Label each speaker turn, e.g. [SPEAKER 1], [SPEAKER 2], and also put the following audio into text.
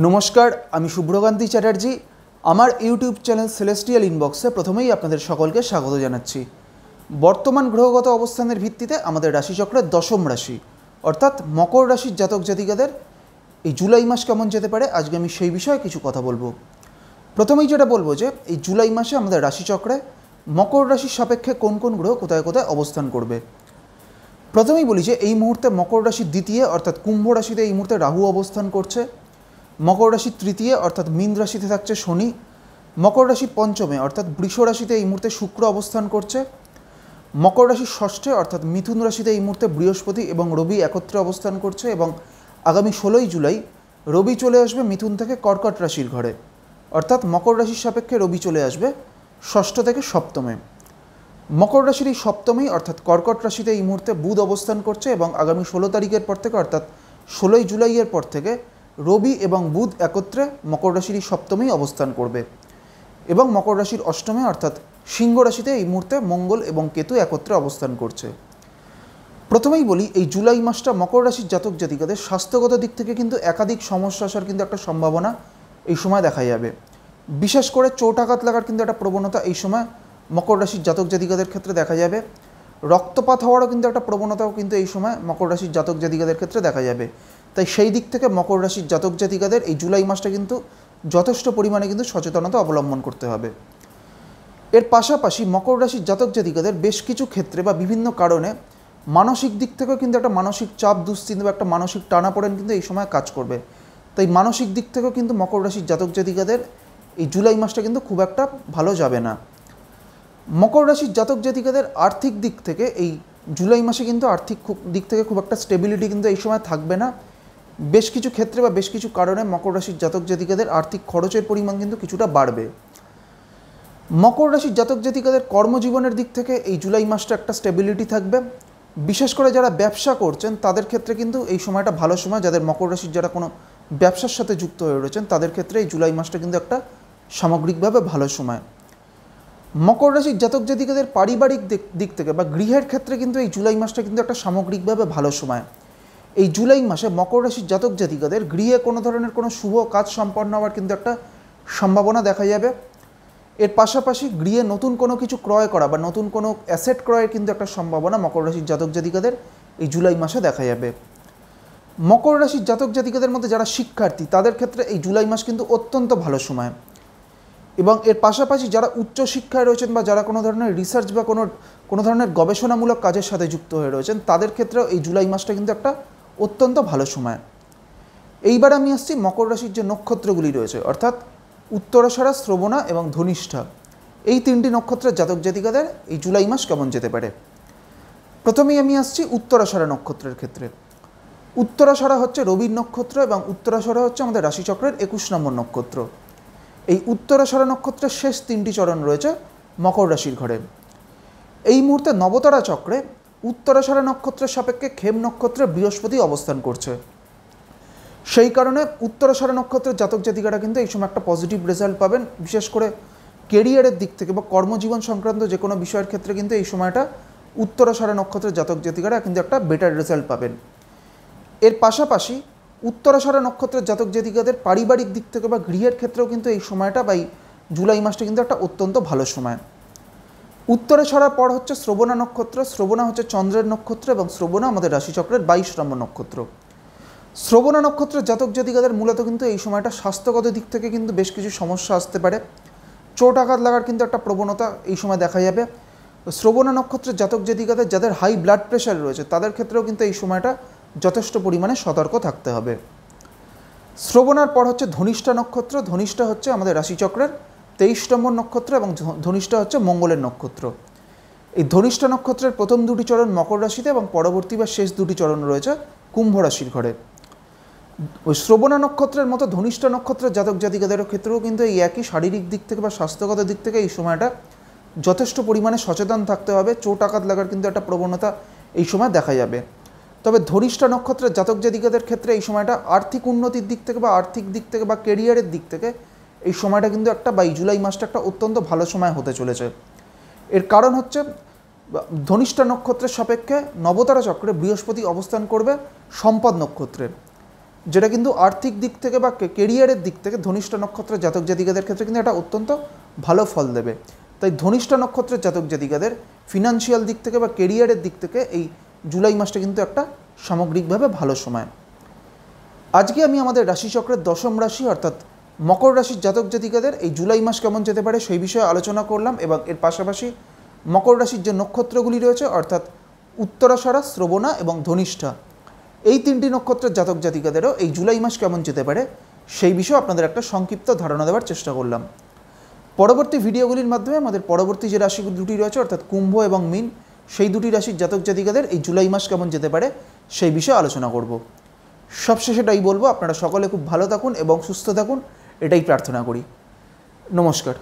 [SPEAKER 1] নমস্কার, আমি শুভ্রকান্তি চ্যাটার্জি। আমার ইউটিউব চ্যানেল সেলেস্টিয়াল ইনবক্সে প্রথমেই আপনাদের সকলকে স্বাগত জানাচ্ছি। বর্তমান গ্রহগত অবস্থানের ভিত্তিতে আমাদের রাশিচক্রের দশম রাশি অর্থাৎ মকর রাশির জাতক জাতিকাদের এই জুলাই মাস কেমন যেতে পারে, আজকে আমি সেই বিষয়ে কিছু কথা বলবো। প্রথমেই যেটা বলবো যে এই জুলাই মাসে আমাদের রাশিচক্রে মকর রাশির সাপেক্ষে কোন কোন গ্রহ কোথায় কোথায় অবস্থান করবে। প্রথমেই বলি যে এই মুহূর্তে মকর রাশির দ্বিতীয় অর্থাৎ কুম্ভ রাশিতে এই মুহূর্তে রাহু অবস্থান করছে। মকর রাশির তৃতীয় অর্থাৎ মীন রাশিতে থাকছে শনি। মকর রাশির পঞ্চমে অর্থাৎ বৃষ রাশিতে এই মুহূর্তে শুক্র অবস্থান করছে। মকর রাশির ষষ্ঠে অর্থাৎ মিথুন রাশিতে এই মুহূর্তে বৃহস্পতি এবং রবি একত্রে অবস্থান করছে এবং আগামী 16ই জুলাই রবি চলে আসবে মিথুন থেকে কর্কট রাশির ঘরে, অর্থাৎ মকর রাশির সাপেক্ষে রবি চলে আসবে ষষ্ঠ থেকে সপ্তমে। মকর রাশির এই সপ্তমেই অর্থাৎ কর্কট রাশিতে এই মুহূর্তে বুধ অবস্থান করছে এবং আগামী 16 তারিখের পর থেকে অর্থাৎ 16ই জুলাইয়ের পর থেকে রবি এবং বুধ একত্রে মকর রাশির সপ্তমেই অবস্থান করবে এবং মকর রাশির অষ্টমে অর্থাৎ সিংহ রাশিতে এই মুহূর্তে মঙ্গল এবং কেতু একত্রে অবস্থান করছে। প্রথমেই বলি এই জুলাই মাসটা মকর রাশির জাতক জাতিকাদের স্বাস্থ্যগত দিক থেকে কিন্তু একাধিক সমস্যা আসার কিন্তু একটা সম্ভাবনা এই সময় দেখা যাবে। বিশেষ করে চোট আঘাত লাগার কিন্তু একটা প্রবণতা এই সময় মকর রাশির জাতক জাতিকাদের ক্ষেত্রে দেখা যাবে। রক্তপাত হওয়ারও কিন্তু একটা প্রবণতাও কিন্তু এই সময় মকর রাশির জাতক জাতিকাদের ক্ষেত্রে দেখা যাবে। তাই সেই দিক থেকে মকর রাশির জাতক জাতিকাদের এই জুলাই মাসটা কিন্তু যথেষ্ট পরিমাণে কিন্তু সচেতনতা অবলম্বন করতে হবে। এর পাশাপাশি মকর রাশির জাতক জাতিকাদের বেশ কিছু ক্ষেত্রে বা বিভিন্ন কারণে মানসিক দিক থেকেও কিন্তু একটা মানসিক চাপ, দুশ্চিন্তা বা একটা মানসিক টানাপোড়েন কিন্তু এই সময় কাজ করবে। তাই মানসিক দিক থেকেও কিন্তু মকর রাশির জাতক জাতিকাদের এই জুলাই মাসটা কিন্তু খুব একটা ভালো যাবে না। মকর রাশির জাতক জাতিকাদের আর্থিক দিক থেকে এই জুলাই মাসে কিন্তু আর্থিক দিক থেকে খুব একটা স্টেবিলিটি কিন্তু এই সময় থাকবে না। বেশ কিছু ক্ষেত্রে বা বেশ কিছু কারণে মকর রাশির জাতক জাতিকাদের আর্থিক খরচের পরিমাণ কিন্তু কিছুটা বাড়বে। মকর রাশির জাতক জাতিকাদের কর্মজীবনের দিক থেকে এই জুলাই মাসটা একটা স্টেবিলিটি থাকবে। বিশেষ করে যারা ব্যবসা করছেন তাদের ক্ষেত্রে কিন্তু এই সময়টা ভালো সময়। যাদের মকর রাশির যারা কোনো ব্যবসার সাথে যুক্ত হয়ে রয়েছেন তাদের ক্ষেত্রে এই জুলাই মাসটা কিন্তু একটা সামগ্রিকভাবে ভালো সময়। মকর রাশির জাতক জাতিকাদের পারিবারিক দিক থেকে বা গৃহের ক্ষেত্রে কিন্তু এই জুলাই মাসটা কিন্তু একটা সামগ্রিকভাবে ভালো সময়। এই জুলাই মাসে মকর রাশির জাতক জাতিকাদের গৃহে কোনো ধরনের কোনো শুভ কাজ সম্পন্ন হওয়ার কিন্তু একটা সম্ভাবনা দেখা যাবে। এর পাশাপাশি গৃহে নতুন কোনো কিছু ক্রয় করা বা নতুন কোনো অ্যাসেট ক্রয়ের কিন্তু একটা সম্ভাবনা মকর রাশির জাতক জাতিকাদের এই জুলাই মাসে দেখা যাবে। মকর রাশির জাতক জাতিকাদের মধ্যে যারা শিক্ষার্থী তাদের ক্ষেত্রে এই জুলাই মাস কিন্তু অত্যন্ত ভালো সময় এবং এর পাশাপাশি যারা উচ্চশিক্ষায় রয়েছেন বা যারা কোনো ধরনের রিসার্চ বা কোনো ধরনের গবেষণামূলক কাজের সাথে যুক্ত হয়ে রয়েছেন তাদের ক্ষেত্রেও এই জুলাই মাসটা কিন্তু একটা অত্যন্ত ভালো সময়। এইবার আমি আসছি মকর রাশির যে নক্ষত্রগুলি রয়েছে অর্থাৎ উত্তরাষাঢ়া, শ্রবণা এবং ধনিষ্ঠা, এই তিনটি নক্ষত্রের জাতক জাতিকাদের এই জুলাই মাস কেমন যেতে পারে। প্রথমেই আমি আসছি উত্তরাষাঢ়া নক্ষত্রের ক্ষেত্রে। উত্তরাষাঢ়া হচ্ছে রবির নক্ষত্র এবং উত্তরাষাঢ়া হচ্ছে আমাদের রাশিচক্রের 21 নম্বর নক্ষত্র। এই উত্তরাষাঢ়া নক্ষত্রের শেষ 3টি চরণ রয়েছে মকর রাশির ঘরে। এই মুহূর্তে নবতারা চক্রে উত্তরাষাঢ়া নক্ষত্রের সাপেক্ষে খেম নক্ষত্রে বৃহস্পতি অবস্থান করছে। সেই কারণে উত্তরাষাঢ়া নক্ষত্রের জাতক জাতিকারা কিন্তু এই সময় একটা পজিটিভ রেজাল্ট পাবেন। বিশেষ করে কেরিয়ারের দিক থেকে বা কর্মজীবন সংক্রান্ত যে কোনো বিষয়ের ক্ষেত্রে কিন্তু এই সময়টা উত্তরাষাঢ়া নক্ষত্রের জাতক জাতিকারা কিন্তু একটা বেটার রেজাল্ট পাবেন। এর পাশাপাশি উত্তরাষাঢ়া নক্ষত্রের জাতক জাতিকাদের পারিবারিক দিক থেকে বা গৃহের ক্ষেত্রেও কিন্তু এই সময়টা বা এই জুলাই মাসটা কিন্তু একটা অত্যন্ত ভালো সময়। উত্তরাষাঢ়ার পর হচ্ছে শ্রবণা নক্ষত্র। শ্রবণা হচ্ছে চন্দ্রের নক্ষত্র এবং শ্রবণা আমাদের রাশিচক্রের 22 নম্বর নক্ষত্র। শ্রবণা নক্ষত্রের জাতক জাতিকাদের মূলত কিন্তু এই সময়টা স্বাস্থ্যগত দিক থেকে কিন্তু বেশ কিছু সমস্যা আসতে পারে। চোট আঘাত লাগার কিন্তু একটা প্রবণতা এই সময় দেখা যাবে। শ্রবণা নক্ষত্রের জাতক জাতিকাদের যাদের হাই ব্লাড প্রেশার রয়েছে তাদের ক্ষেত্রেও কিন্তু এই সময়টা যথেষ্ট পরিমাণে সতর্ক থাকতে হবে। শ্রবণার পর হচ্ছে ধনিষ্ঠা নক্ষত্র। ধনিষ্ঠা হচ্ছে আমাদের রাশিচক্রের 23 নম্বর নক্ষত্র এবং ধনিষ্ঠা হচ্ছে মঙ্গলের নক্ষত্র। এই ধনিষ্ঠা নক্ষত্রের প্রথম 2টি চরণ মকর রাশিতে এবং পরবর্তী বা শেষ 2টি চরণ রয়েছে কুম্ভ রাশির ঘরে। ওই শ্রবণা নক্ষত্রের মতো ধনিষ্ঠা নক্ষত্রের জাতক জাতিকাদের ক্ষেত্রেও কিন্তু এই একই শারীরিক দিক থেকে বা স্বাস্থ্যগত দিক থেকে এই সময়টা যথেষ্ট পরিমাণে সচেতন থাকতে হবে। চোট আঘাত লাগার কিন্তু একটা প্রবণতা এই সময় দেখা যাবে। তবে ধনিষ্ঠা নক্ষত্রের জাতক জাতিকাদের ক্ষেত্রে এই সময়টা আর্থিক উন্নতির দিক থেকে বা আর্থিক দিক থেকে বা কেরিয়ারের দিক থেকে এই সময়টা কিন্তু একটা বা এই জুলাই মাসটা একটা অত্যন্ত ভালো সময় হতে চলেছে। এর কারণ হচ্ছে ধনিষ্ঠা নক্ষত্রের সাপেক্ষে নবতারা চক্রে বৃহস্পতি অবস্থান করবে সম্পদ নক্ষত্রে। যেটা কিন্তু আর্থিক দিক থেকে বা কেরিয়ারের দিক থেকে ধনিষ্ঠা নক্ষত্রের জাতক জাতিকাদের ক্ষেত্রে কিন্তু এটা অত্যন্ত ভালো ফল দেবে। তাই ধনিষ্ঠা নক্ষত্রের জাতক জাতিকাদের ফিনান্সিয়াল দিক থেকে বা কেরিয়ারের দিক থেকে এই জুলাই মাসটা কিন্তু একটা সামগ্রিকভাবে ভালো সময়। আজকে আমি আমাদের রাশিচক্রের দশম রাশি অর্থাৎ মকর রাশির জাতক জাতিকাদের এই জুলাই মাস কেমন যেতে পারে সেই বিষয়ে আলোচনা করলাম, এবং এর পাশাপাশি মকর রাশির যে নক্ষত্রগুলি রয়েছে অর্থাৎ উত্তরাষাঢ়া, শ্রবণা এবং ধনিষ্ঠা, এই তিনটি নক্ষত্রের জাতক জাতিকাদেরও এই জুলাই মাস কেমন যেতে পারে সেই বিষয়ে আপনাদের একটা সংক্ষিপ্ত ধারণা দেওয়ার চেষ্টা করলাম। পরবর্তী ভিডিওগুলির মাধ্যমে আমাদের পরবর্তী যে রাশি দুটি রয়েছে অর্থাৎ কুম্ভ এবং মীন, সেই দুটি রাশির জাতক জাতিকাদের এই জুলাই মাস কেমন যেতে পারে সেই বিষয়ে আলোচনা করব। সবশেষে এটাই বলবো, আপনারা সকলে খুব ভালো থাকুন এবং সুস্থ থাকুন, এটাই প্রার্থনা করি। নমস্কার।